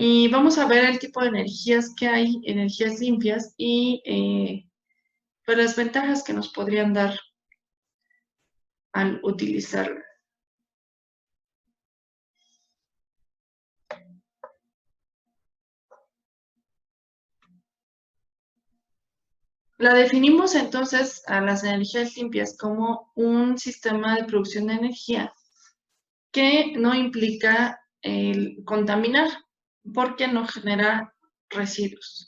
Y vamos a ver el tipo de energías que hay, energías limpias y pues las ventajas que nos podrían dar al utilizarlas. La definimos entonces a las energías limpias como un sistema de producción de energía que no implica el contaminar porque no genera residuos.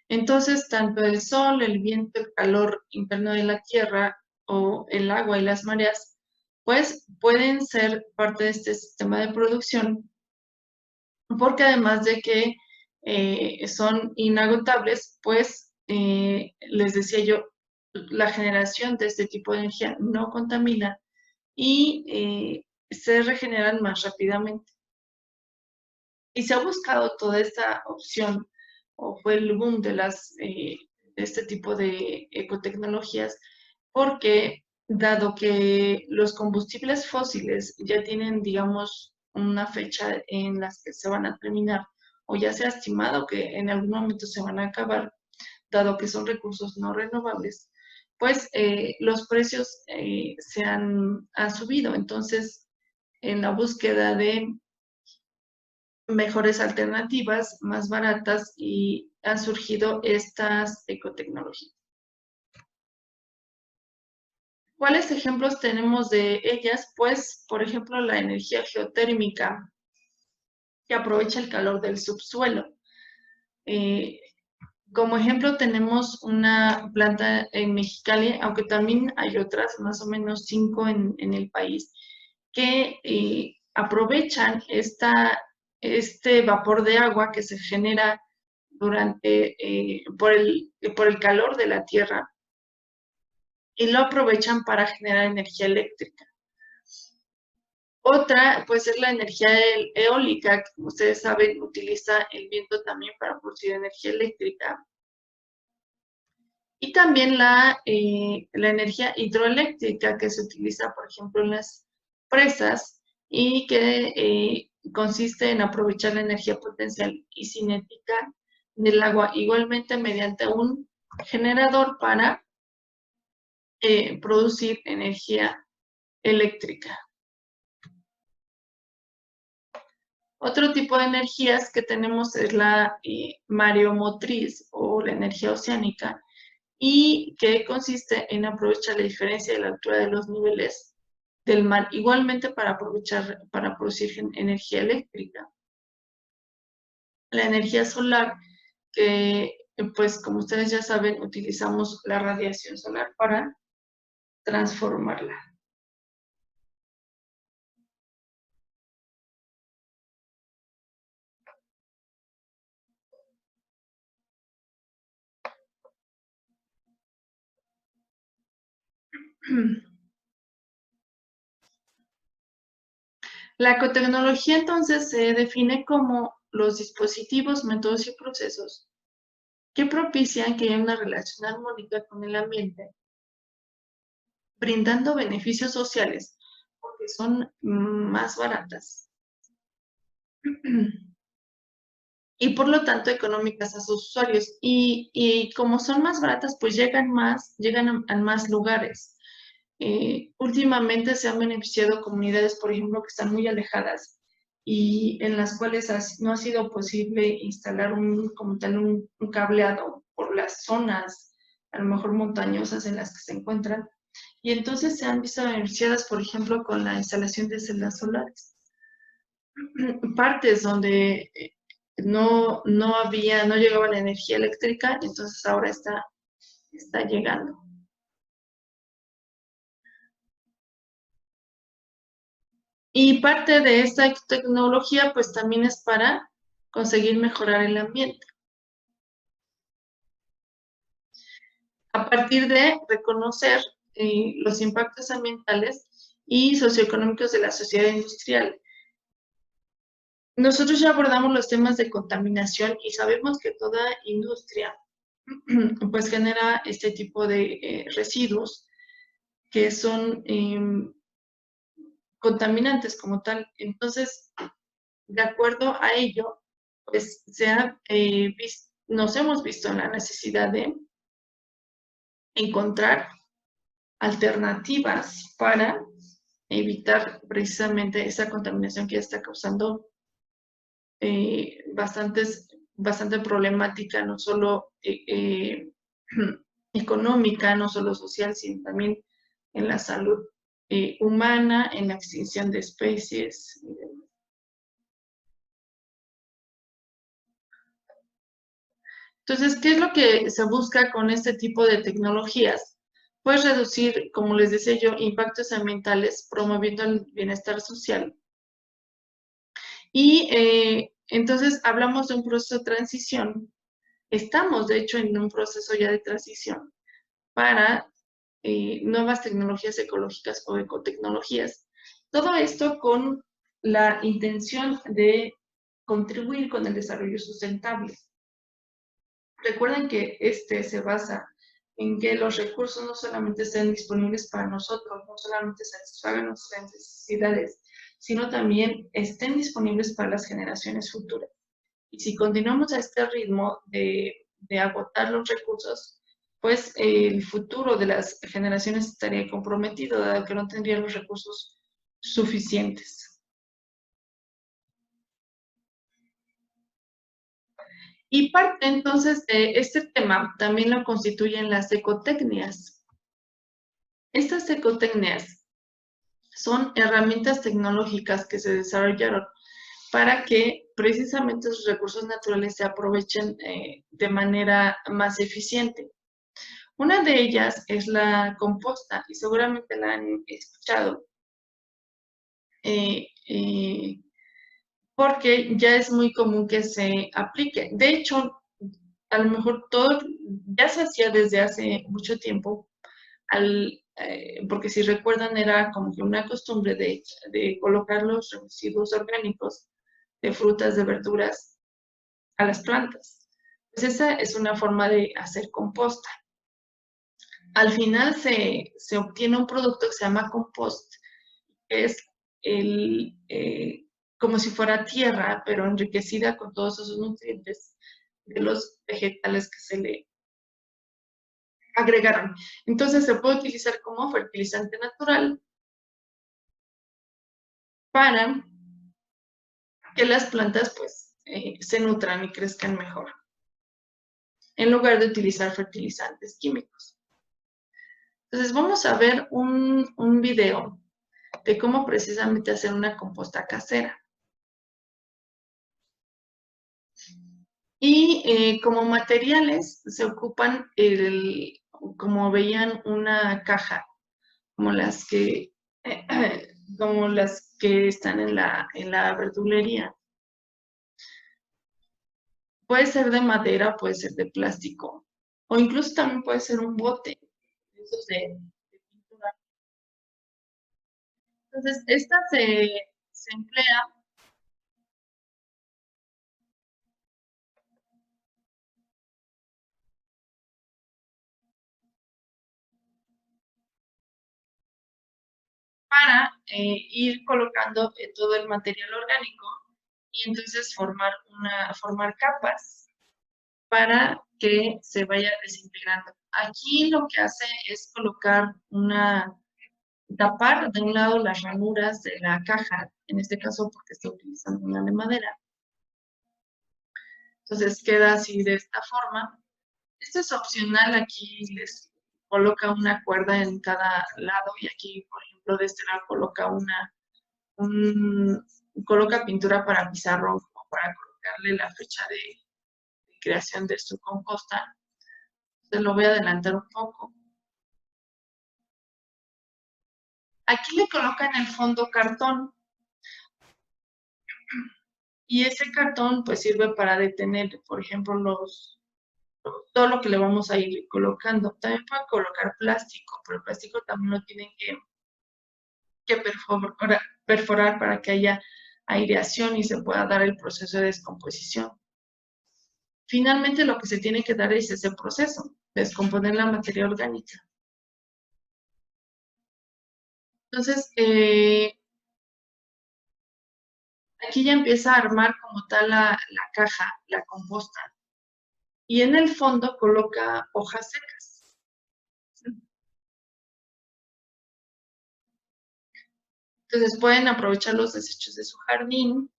Entonces, tanto el sol, el viento, el calor interno de la tierra o el agua y las mareas, pues pueden ser parte de este sistema de producción porque además de que son inagotables, pues les decía yo, la generación de este tipo de energía no contamina y se regeneran más rápidamente. Y se ha buscado toda esta opción, o fue el boom de este tipo de ecotecnologías, porque dado que los combustibles fósiles ya tienen, digamos, una fecha en las que se van a terminar, o ya se ha estimado que en algún momento se van a acabar, dado que son recursos no renovables, pues los precios han subido. Entonces, en la búsqueda de mejores alternativas, más baratas, y han surgido estas ecotecnologías. ¿Cuáles ejemplos tenemos de ellas? Pues, por ejemplo, la energía geotérmica, que aprovecha el calor del subsuelo. Eh, Como ejemplo tenemos una planta en Mexicali, aunque también hay otras, más o menos 5 en el país, que aprovechan este vapor de agua que se genera por el calor de la tierra y lo aprovechan para generar energía eléctrica. Otra, puede ser la energía eólica, que como ustedes saben, utiliza el viento también para producir energía eléctrica. Y también la energía hidroeléctrica que se utiliza, por ejemplo, en las presas y que consiste en aprovechar la energía potencial y cinética del agua, igualmente mediante un generador para producir energía eléctrica. Otro tipo de energías que tenemos es la mareomotriz o la energía oceánica, y que consiste en aprovechar la diferencia de la altura de los niveles del mar, igualmente para producir energía eléctrica. La energía solar, que pues como ustedes ya saben, utilizamos la radiación solar para transformarla. La ecotecnología entonces se define como los dispositivos, métodos y procesos que propician que haya una relación armónica con el ambiente, brindando beneficios sociales porque son más baratas y por lo tanto económicas a sus usuarios. Y como son más baratas, pues llegan a más lugares. Últimamente se han beneficiado comunidades, por ejemplo, que están muy alejadas y en las cuales no ha sido posible instalar como tal un cableado por las zonas, a lo mejor montañosas en las que se encuentran. Y entonces se han visto beneficiadas, por ejemplo, con la instalación de celdas solares. Partes donde no llegaba la energía eléctrica, entonces ahora está llegando. Y parte de esta tecnología, pues también es para conseguir mejorar el ambiente, a partir de reconocer los impactos ambientales y socioeconómicos de la sociedad industrial. Nosotros ya abordamos los temas de contaminación y sabemos que toda industria pues genera este tipo de residuos que son contaminantes como tal. Entonces, de acuerdo a ello, pues nos hemos visto en la necesidad de encontrar alternativas para evitar precisamente esa contaminación que ya está causando bastante problemática, no solo económica, no solo social, sino también en la salud humana, en la extinción de especies. Entonces, ¿qué es lo que se busca con este tipo de tecnologías? Pues reducir, como les decía yo, impactos ambientales, promoviendo el bienestar social. Y entonces hablamos de un proceso de transición. Estamos, de hecho, en un proceso ya de transición para nuevas tecnologías ecológicas o ecotecnologías. Todo esto con la intención de contribuir con el desarrollo sustentable. Recuerden que este se basa en que los recursos no solamente estén disponibles para nosotros, no solamente satisfagan nuestras necesidades, sino también estén disponibles para las generaciones futuras. Y si continuamos a este ritmo de agotar los recursos, pues el futuro de las generaciones estaría comprometido, dado que no tendrían los recursos suficientes. Y parte entonces de este tema también lo constituyen las ecotecnias. Estas ecotecnias son herramientas tecnológicas que se desarrollaron para que precisamente los recursos naturales se aprovechen de manera más eficiente. Una de ellas es la composta, y seguramente la han escuchado, porque ya es muy común que se aplique. De hecho, a lo mejor todo ya se hacía desde hace mucho tiempo, porque si recuerdan era como que una costumbre de colocar los residuos orgánicos de frutas, de verduras a las plantas. Pues esa es una forma de hacer composta. Al final se obtiene un producto que se llama compost, que es como si fuera tierra, pero enriquecida con todos esos nutrientes de los vegetales que se le agregaron. Entonces se puede utilizar como fertilizante natural para que las plantas pues se nutran y crezcan mejor, en lugar de utilizar fertilizantes químicos. Entonces vamos a ver un video de cómo precisamente hacer una composta casera. Y como materiales se ocupan, como veían, una caja, como las que, como las que están en la verdulería. Puede ser de madera, puede ser de plástico, o incluso también puede ser un bote, esos de pintura. Entonces, esta se emplea para ir colocando todo el material orgánico y entonces formar capas para que se vaya desintegrando. Aquí lo que hace es tapar de un lado las ranuras de la caja, en este caso porque está utilizando una de madera. Entonces queda así de esta forma. Esto es opcional, aquí les coloca una cuerda en cada lado y aquí, por ejemplo, de este lado coloca pintura para pizarrón, como para colocarle la fecha de creación de su composta. Entonces lo voy a adelantar un poco. Aquí le colocan el fondo cartón y ese cartón pues sirve para detener, por ejemplo, todo lo que le vamos a ir colocando. También pueden colocar plástico, pero el plástico también lo tienen que perforar para que haya aireación y se pueda dar el proceso de descomposición. Finalmente lo que se tiene que dar es ese proceso, descomponer la materia orgánica. Entonces, Aquí ya empieza a armar como tal la caja, la composta. Y en el fondo coloca hojas secas. Entonces pueden aprovechar los desechos de su jardín.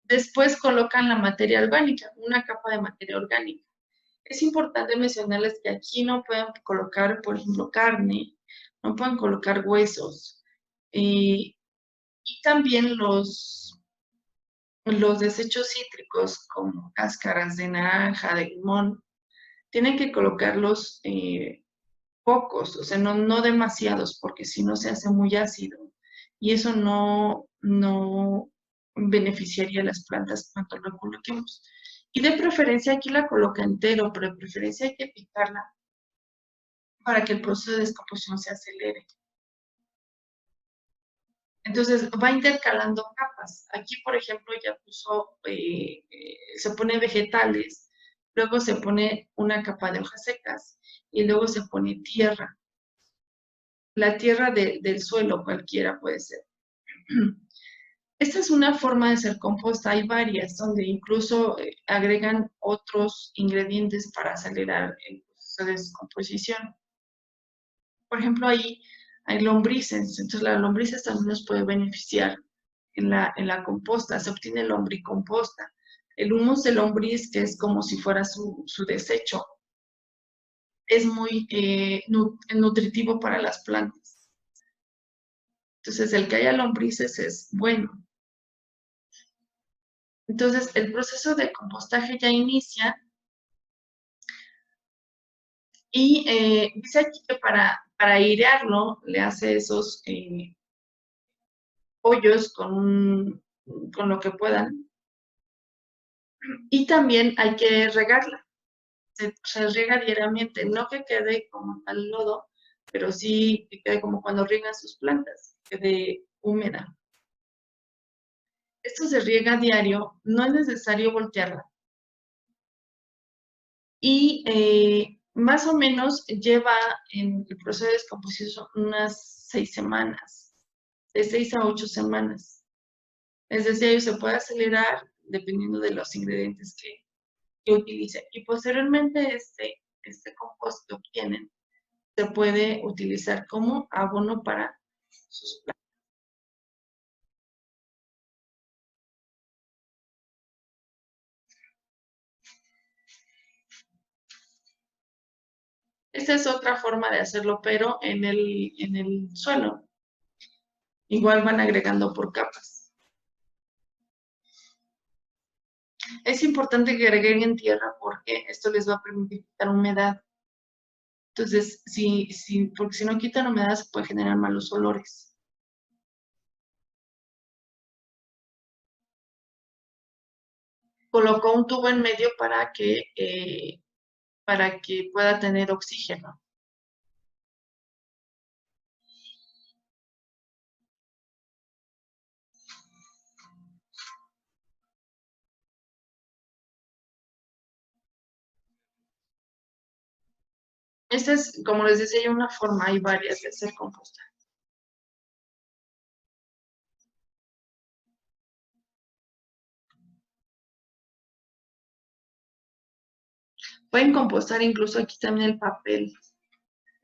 Después colocan la materia orgánica, una capa de materia orgánica. Es importante mencionarles que aquí no pueden colocar, por ejemplo, carne, no pueden colocar huesos. Y también los desechos cítricos, como cáscaras de naranja, de limón, tienen que colocarlos pocos, o sea, no demasiados, porque si no se hace muy ácido. Y eso no beneficiaría a las plantas cuando lo coloquemos. Y de preferencia aquí la coloca entero, pero de preferencia hay que picarla para que el proceso de descomposición se acelere. Entonces va intercalando capas. Aquí, por ejemplo, ya puso, se pone vegetales, luego se pone una capa de hojas secas y luego se pone tierra. La tierra del suelo cualquiera puede ser. Esta es una forma de hacer composta. Hay varias donde incluso agregan otros ingredientes para acelerar el proceso de descomposición. Por ejemplo, ahí hay lombrices, entonces las lombrices también nos puede beneficiar en la composta, se obtiene lombricomposta. El humus de lombriz, que es como si fuera su desecho, es muy nutritivo para las plantas. Entonces, el que haya lombrices es bueno. Entonces, el proceso de compostaje ya inicia y dice aquí que para airearlo le hace esos hoyos con lo que puedan. Y también hay que regarla. Se riega diariamente, no que quede como tal lodo, pero sí que quede como cuando riegan sus plantas, que quede húmeda. Esto se riega diario, no es necesario voltearla. Y más o menos lleva en el proceso de descomposición unas 6 semanas, de 6 a 8 semanas. Es decir, se puede acelerar dependiendo de los ingredientes que utilice. Y posteriormente este compost que obtienen se puede utilizar como abono para sus plantas. Esta es otra forma de hacerlo, pero en el suelo. Igual van agregando por capas. Es importante que agreguen tierra porque esto les va a permitir quitar humedad. Entonces, porque si no quitan humedad se puede generar malos olores. Colocó un tubo en medio para que pueda tener oxígeno. Esta es, como les decía, una forma, hay varias de hacer composta. Pueden compostar incluso aquí también el papel.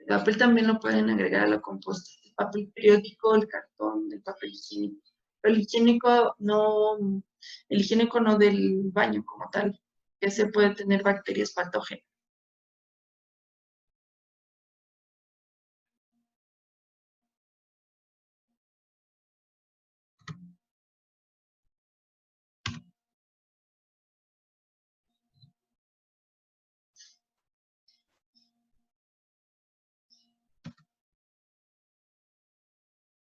El papel también lo pueden agregar a la composta. El papel periódico, el cartón, el papel higiénico. Pero el higiénico no del baño como tal, que se puede tener bacterias patógenas.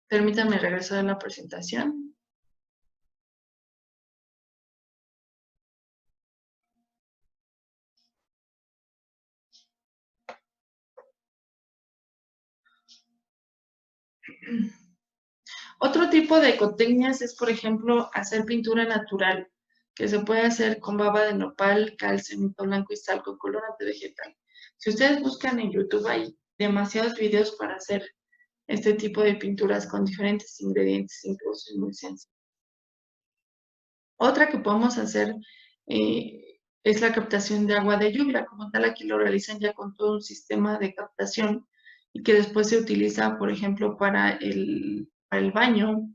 Permítanme regresar a la presentación. Otro tipo de ecotecnias es, por ejemplo, hacer pintura natural, que se puede hacer con baba de nopal, cal, cemento blanco y sal con colorante vegetal. Si ustedes buscan en YouTube hay demasiados videos para hacer este tipo de pinturas con diferentes ingredientes, incluso es muy sencillo. Otra que podemos hacer es la captación de agua de lluvia. Como tal, aquí lo realizan ya con todo un sistema de captación y que después se utiliza, por ejemplo, para el baño,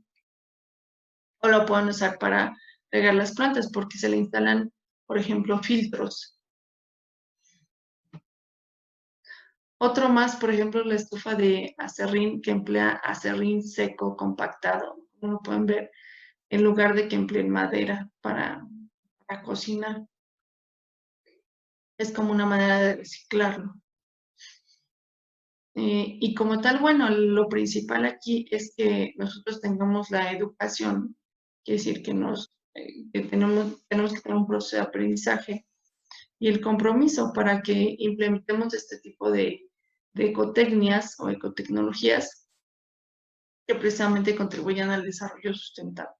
o lo pueden usar para regar las plantas porque se le instalan, por ejemplo, filtros. Otro más, por ejemplo, la estufa de acerrín, que emplea acerrín seco compactado, como lo pueden ver, en lugar de que empleen madera para cocinar. Es como una manera de reciclarlo. Y como tal, bueno, lo principal aquí es que nosotros tengamos la educación, quiere decir que tenemos que tener un proceso de aprendizaje y el compromiso para que implementemos este tipo de ecotecnias o ecotecnologías que precisamente contribuyan al desarrollo sustentable.